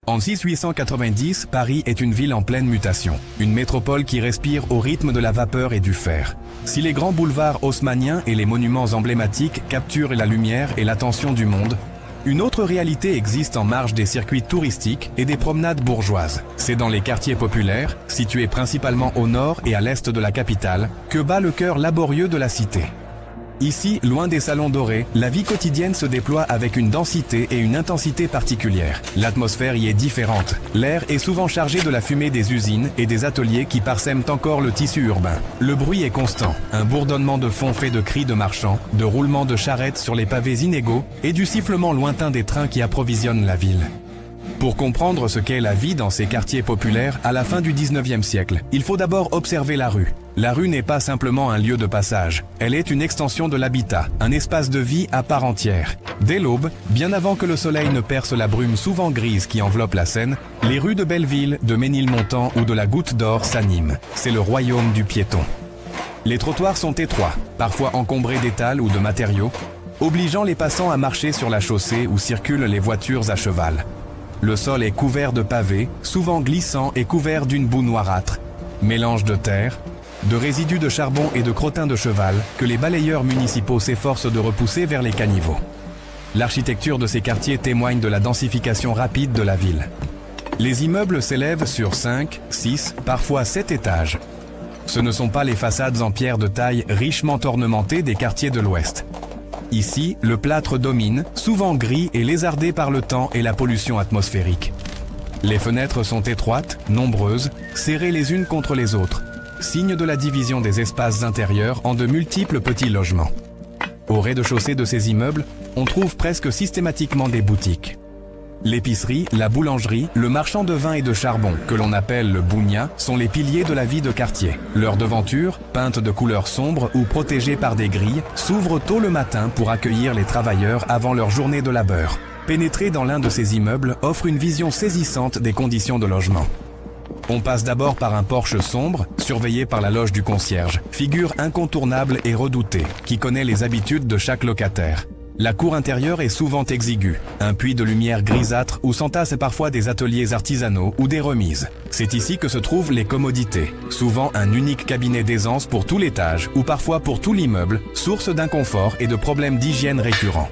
En 1890, Paris est une ville en pleine mutation, une métropole qui respire au rythme de la vapeur et du fer. Si les grands boulevards haussmanniens et les monuments emblématiques capturent la lumière et l'attention du monde, une autre réalité existe en marge des circuits touristiques et des promenades bourgeoises. C'est dans les quartiers populaires, situés principalement au nord et à l'est de la capitale, que bat le cœur laborieux de la cité. Ici, loin des salons dorés, la vie quotidienne se déploie avec une densité et une intensité particulières. L'atmosphère y est différente. L'air est souvent chargé de la fumée des usines et des ateliers qui parsèment encore le tissu urbain. Le bruit est constant, un bourdonnement de fond fait de cris de marchands, de roulements de charrettes sur les pavés inégaux et du sifflement lointain des trains qui approvisionnent la ville. Pour comprendre ce qu'est la vie dans ces quartiers populaires à la fin du 19e siècle, il faut d'abord observer la rue. La rue n'est pas simplement un lieu de passage, elle est une extension de l'habitat, un espace de vie à part entière. Dès l'aube, bien avant que le soleil ne perce la brume souvent grise qui enveloppe la Seine, les rues de Belleville, de Ménilmontant ou de la Goutte d'Or s'animent. C'est le royaume du piéton. Les trottoirs sont étroits, parfois encombrés d'étals ou de matériaux, obligeant les passants à marcher sur la chaussée où circulent les voitures à cheval. Le sol est couvert de pavés, souvent glissant et couvert d'une boue noirâtre, mélange de terre, de résidus de charbon et de crottin de cheval que les balayeurs municipaux s'efforcent de repousser vers les caniveaux. L'architecture de ces quartiers témoigne de la densification rapide de la ville. Les immeubles s'élèvent sur 5, 6, parfois 7 étages. Ce ne sont pas les façades en pierre de taille richement ornementées des quartiers de l'Ouest. Ici, le plâtre domine, souvent gris et lézardé par le temps et la pollution atmosphérique. Les fenêtres sont étroites, nombreuses, serrées les unes contre les autres, signe de la division des espaces intérieurs en de multiples petits logements. Au rez-de-chaussée de ces immeubles, on trouve presque systématiquement des boutiques. L'épicerie, la boulangerie, le marchand de vin et de charbon, que l'on appelle le bougna, sont les piliers de la vie de quartier. Leurs devantures, peintes de couleurs sombres ou protégées par des grilles, s'ouvrent tôt le matin pour accueillir les travailleurs avant leur journée de labeur. Pénétrer dans l'un de ces immeubles offre une vision saisissante des conditions de logement. On passe d'abord par un porche sombre, surveillé par la loge du concierge, figure incontournable et redoutée, qui connaît les habitudes de chaque locataire. La cour intérieure est souvent exiguë, un puits de lumière grisâtre où s'entassent parfois des ateliers artisanaux ou des remises. C'est ici que se trouvent les commodités, souvent un unique cabinet d'aisance pour tout l'étage ou parfois pour tout l'immeuble, source d'inconfort et de problèmes d'hygiène récurrents.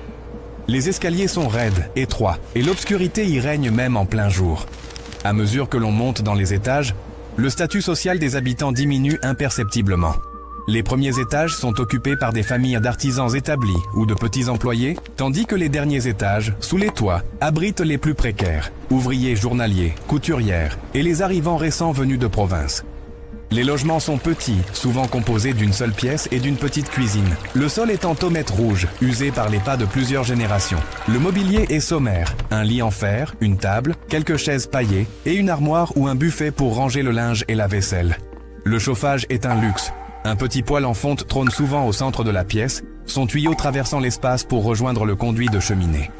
Les escaliers sont raides, étroits, et l'obscurité y règne même en plein jour. À mesure que l'on monte dans les étages, le statut social des habitants diminue imperceptiblement. Les premiers étages sont occupés par des familles d'artisans établis ou de petits employés, tandis que les derniers étages, sous les toits, abritent les plus précaires, ouvriers journaliers, couturières et les arrivants récents venus de province. Les logements sont petits, souvent composés d'une seule pièce et d'une petite cuisine. Le sol est en tômette rouge, usé par les pas de plusieurs générations. Le mobilier est sommaire, un lit en fer, une table, quelques chaises paillées et une armoire ou un buffet pour ranger le linge et la vaisselle. Le chauffage est un luxe. Un petit poêle en fonte trône souvent au centre de la pièce, son tuyau traversant l'espace pour rejoindre le conduit de cheminée.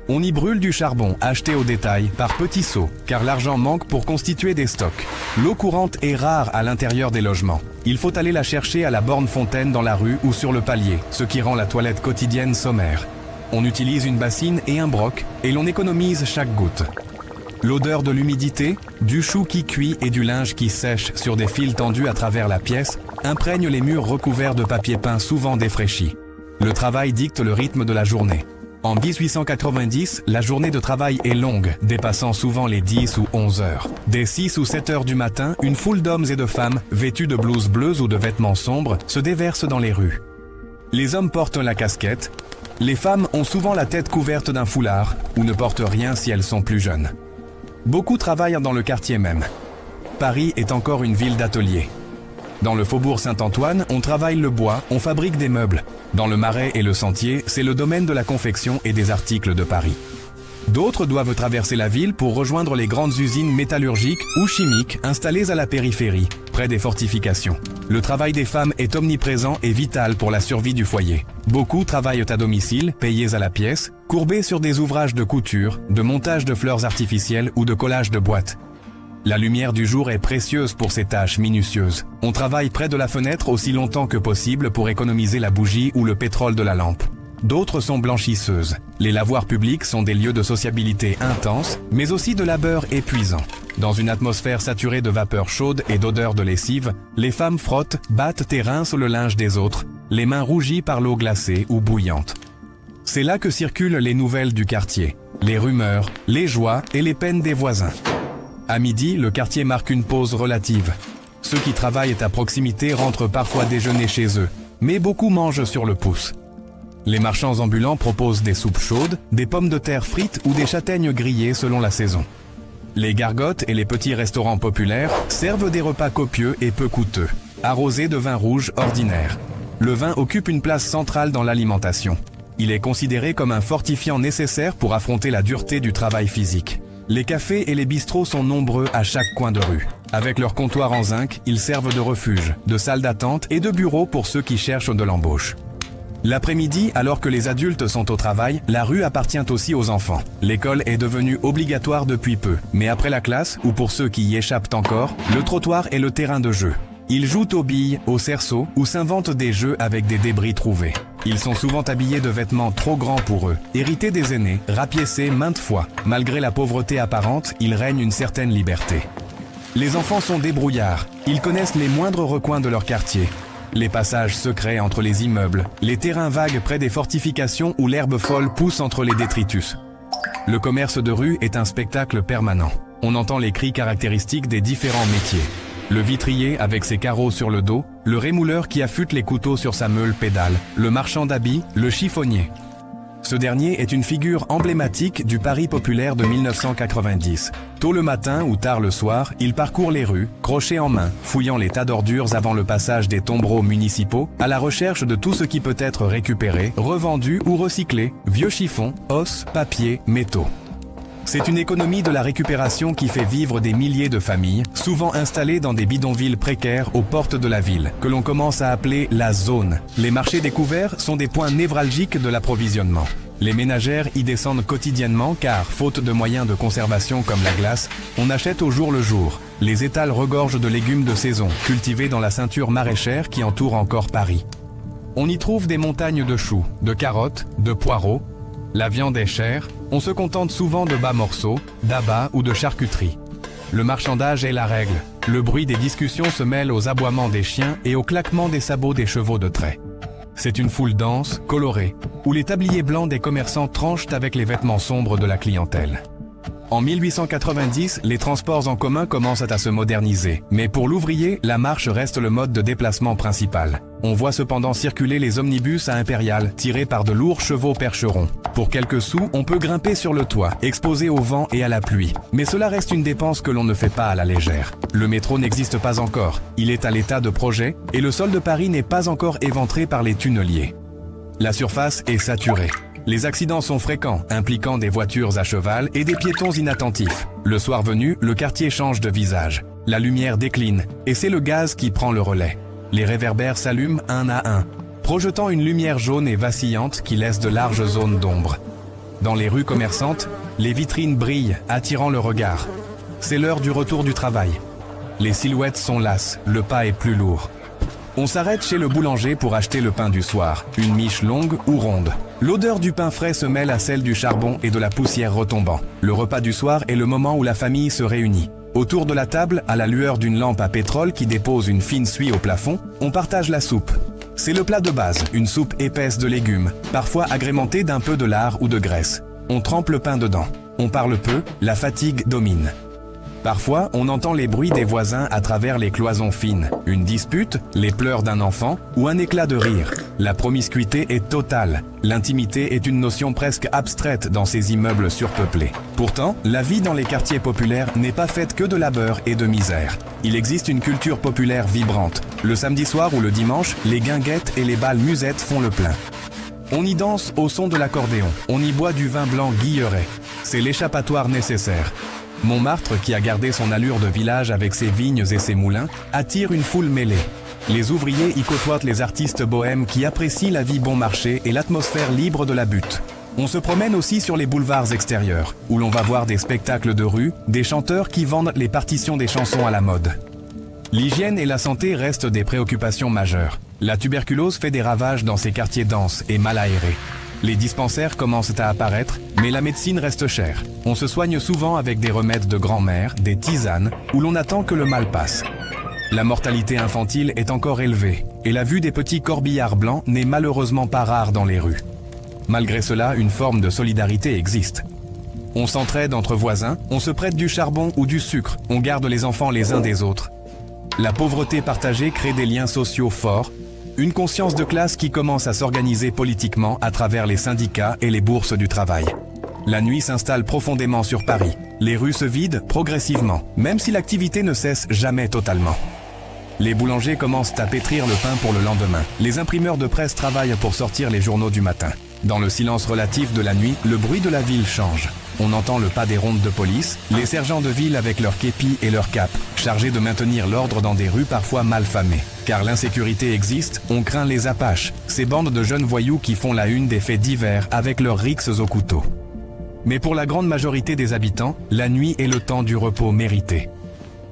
On y brûle du charbon, acheté au détail, par petits seaux, car l'argent manque pour constituer des stocks. L'eau courante est rare à l'intérieur des logements. Il faut aller la chercher à la borne fontaine dans la rue ou sur le palier, ce qui rend la toilette quotidienne sommaire. On utilise une bassine et un broc, et l'on économise chaque goutte. L'odeur de l'humidité, du chou qui cuit et du linge qui sèche sur des fils tendus à travers la pièce imprègne les murs recouverts de papier peint souvent défraîchi. Le travail dicte le rythme de la journée. En 1890, la journée de travail est longue, dépassant souvent les 10 ou 11 heures. Dès 6 ou 7 heures du matin, une foule d'hommes et de femmes, vêtus de blouses bleues ou de vêtements sombres, se déversent dans les rues. Les hommes portent la casquette, les femmes ont souvent la tête couverte d'un foulard, ou ne portent rien si elles sont plus jeunes. Beaucoup travaillent dans le quartier même. Paris est encore une ville d'ateliers. Dans le faubourg Saint-Antoine, on travaille le bois, on fabrique des meubles. Dans le Marais et le Sentier, c'est le domaine de la confection et des articles de Paris. D'autres doivent traverser la ville pour rejoindre les grandes usines métallurgiques ou chimiques installées à la périphérie, près des fortifications. Le travail des femmes est omniprésent et vital pour la survie du foyer. Beaucoup travaillent à domicile, payés à la pièce, courbés sur des ouvrages de couture, de montage de fleurs artificielles ou de collage de boîtes. La lumière du jour est précieuse pour ces tâches minutieuses. On travaille près de la fenêtre aussi longtemps que possible pour économiser la bougie ou le pétrole de la lampe. d'autres sont blanchisseuses. Les lavoirs publics sont des lieux de sociabilité intense, mais aussi de labeur épuisant. Dans une atmosphère saturée de vapeurs chaudes et d'odeurs de lessive, les femmes frottent, battent et rincent le linge des autres, les mains rougies par l'eau glacée ou bouillante. C'est là que circulent les nouvelles du quartier, les rumeurs, les joies et les peines des voisins. À midi, le quartier marque une pause relative. Ceux qui travaillent à proximité rentrent parfois déjeuner chez eux, mais beaucoup mangent sur le pouce. Les marchands ambulants proposent des soupes chaudes, des pommes de terre frites ou des châtaignes grillées selon la saison. Les gargotes et les petits restaurants populaires servent des repas copieux et peu coûteux, arrosés de vin rouge ordinaire. Le vin occupe une place centrale dans l'alimentation. Il est considéré comme un fortifiant nécessaire pour affronter la dureté du travail physique. Les cafés et les bistrots sont nombreux à chaque coin de rue. Avec leurs comptoirs en zinc, ils servent de refuge, de salle d'attente et de bureau pour ceux qui cherchent de l'embauche. L'après-midi, alors que les adultes sont au travail, la rue appartient aussi aux enfants. L'école est devenue obligatoire depuis peu, mais après la classe, ou pour ceux qui y échappent encore, le trottoir est le terrain de jeu. Ils jouent aux billes, au cerceau ou s'inventent des jeux avec des débris trouvés. Ils sont souvent habillés de vêtements trop grands pour eux, hérités des aînés, rapiécés maintes fois. Malgré la pauvreté apparente, il règne une certaine liberté. Les enfants sont débrouillards, ils connaissent les moindres recoins de leur quartier. Les passages secrets entre les immeubles, les terrains vagues près des fortifications où l'herbe folle pousse entre les détritus. Le commerce de rue est un spectacle permanent. On entend les cris caractéristiques des différents métiers. Le vitrier avec ses carreaux sur le dos, le rémouleur qui affûte les couteaux sur sa meule pédale, le marchand d'habits, le chiffonnier. Ce dernier est une figure emblématique du Paris populaire de 1990. Tôt le matin ou tard le soir, il parcourt les rues, crochet en main, fouillant les tas d'ordures avant le passage des tombereaux municipaux, à la recherche de tout ce qui peut être récupéré, revendu ou recyclé, vieux chiffons, os, papier, métaux. C'est une économie de la récupération qui fait vivre des milliers de familles, souvent installées dans des bidonvilles précaires aux portes de la ville, que l'on commence à appeler la zone. Les marchés découverts sont des points névralgiques de l'approvisionnement. Les ménagères y descendent quotidiennement car, faute de moyens de conservation comme la glace, on achète au jour le jour. Les étals regorgent de légumes de saison, cultivés dans la ceinture maraîchère qui entoure encore Paris. On y trouve des montagnes de choux, de carottes, de poireaux. La viande est chère, on se contente souvent de bas morceaux, d'abats ou de charcuterie. Le marchandage est la règle. Le bruit des discussions se mêle aux aboiements des chiens et au claquement des sabots des chevaux de trait. C'est une foule dense, colorée, où les tabliers blancs des commerçants tranchent avec les vêtements sombres de la clientèle. En 1890, les transports en commun commencent à se moderniser, mais pour l'ouvrier, la marche reste le mode de déplacement principal. On voit cependant circuler les omnibus à impériales, tirés par de lourds chevaux percherons. Pour quelques sous, on peut grimper sur le toit, exposé au vent et à la pluie. Mais cela reste une dépense que l'on ne fait pas à la légère. Le métro n'existe pas encore, il est à l'état de projet, et le sol de Paris n'est pas encore éventré par les tunneliers. La surface est saturée. Les accidents sont fréquents, impliquant des voitures à cheval et des piétons inattentifs. Le soir venu, le quartier change de visage. La lumière décline, et c'est le gaz qui prend le relais. Les réverbères s'allument un à un, projetant une lumière jaune et vacillante qui laisse de larges zones d'ombre. Dans les rues commerçantes, les vitrines brillent, attirant le regard. C'est l'heure du retour du travail. Les silhouettes sont lasses, le pas est plus lourd. On s'arrête chez le boulanger pour acheter le pain du soir, une miche longue ou ronde. L'odeur du pain frais se mêle à celle du charbon et de la poussière retombant. Le repas du soir est le moment où la famille se réunit. Autour de la table, à la lueur d'une lampe à pétrole qui dépose une fine suie au plafond, on partage la soupe. C'est le plat de base, une soupe épaisse de légumes, parfois agrémentée d'un peu de lard ou de graisse. On trempe le pain dedans. On parle peu, la fatigue domine. Parfois, on entend les bruits des voisins à travers les cloisons fines. Une dispute, les pleurs d'un enfant ou un éclat de rire. La promiscuité est totale. L'intimité est une notion presque abstraite dans ces immeubles surpeuplés. Pourtant, la vie dans les quartiers populaires n'est pas faite que de labeur et de misère. Il existe une culture populaire vibrante. Le samedi soir ou le dimanche, les guinguettes et les bals musettes font le plein. On y danse au son de l'accordéon. On y boit du vin blanc guilleret. C'est l'échappatoire nécessaire. Montmartre, qui a gardé son allure de village avec ses vignes et ses moulins, attire une foule mêlée. Les ouvriers y côtoient les artistes bohèmes qui apprécient la vie bon marché et l'atmosphère libre de la butte. On se promène aussi sur les boulevards extérieurs, où l'on va voir des spectacles de rue, des chanteurs qui vendent les partitions des chansons à la mode. L'hygiène et la santé restent des préoccupations majeures. La tuberculose fait des ravages dans ces quartiers denses et mal aérés. Les dispensaires commencent à apparaître, mais la médecine reste chère. On se soigne souvent avec des remèdes de grand-mère, des tisanes, où l'on attend que le mal passe. La mortalité infantile est encore élevée, et la vue des petits corbillards blancs n'est malheureusement pas rare dans les rues. Malgré cela, une forme de solidarité existe. On s'entraide entre voisins, on se prête du charbon ou du sucre, on garde les enfants les uns des autres. La pauvreté partagée crée des liens sociaux forts, une conscience de classe qui commence à s'organiser politiquement à travers les syndicats et les bourses du travail. La nuit s'installe profondément sur Paris. Les rues se vident progressivement, même si l'activité ne cesse jamais totalement. Les boulangers commencent à pétrir le pain pour le lendemain. Les imprimeurs de presse travaillent pour sortir les journaux du matin. Dans le silence relatif de la nuit, le bruit de la ville change. On entend le pas des rondes de police, les sergents de ville avec leurs képis et leurs capes, chargés de maintenir l'ordre dans des rues parfois mal famées. Car l'insécurité existe, on craint les Apaches, ces bandes de jeunes voyous qui font la une des faits divers avec leurs rixes au couteau. Mais pour la grande majorité des habitants, la nuit est le temps du repos mérité.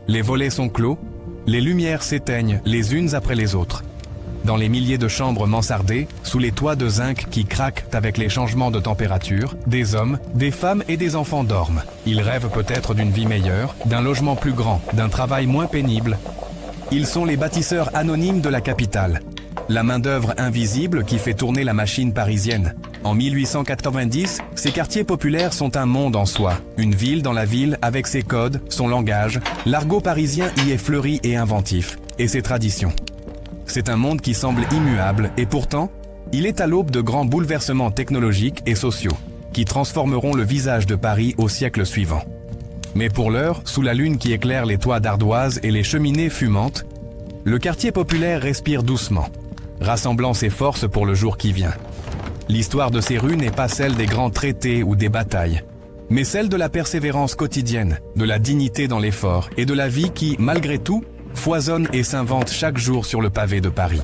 Les volets sont clos, les lumières s'éteignent les unes après les autres. Dans les milliers de chambres mansardées, sous les toits de zinc qui craquent avec les changements de température, des hommes, des femmes et des enfants dorment. Ils rêvent peut-être d'une vie meilleure, d'un logement plus grand, d'un travail moins pénible. Ils sont les bâtisseurs anonymes de la capitale. La main-d'œuvre invisible qui fait tourner la machine parisienne. En 1890, ces quartiers populaires sont un monde en soi. Une ville dans la ville avec ses codes, son langage. L'argot parisien y est fleuri et inventif, et ses traditions. C'est un monde qui semble immuable et pourtant, il est à l'aube de grands bouleversements technologiques et sociaux qui transformeront le visage de Paris au siècle suivant. Mais pour l'heure, sous la lune qui éclaire les toits d'ardoise et les cheminées fumantes, le quartier populaire respire doucement, rassemblant ses forces pour le jour qui vient. L'histoire de ces rues n'est pas celle des grands traités ou des batailles, mais celle de la persévérance quotidienne, de la dignité dans l'effort et de la vie qui, malgré tout, foisonne et s'invente chaque jour sur le pavé de Paris.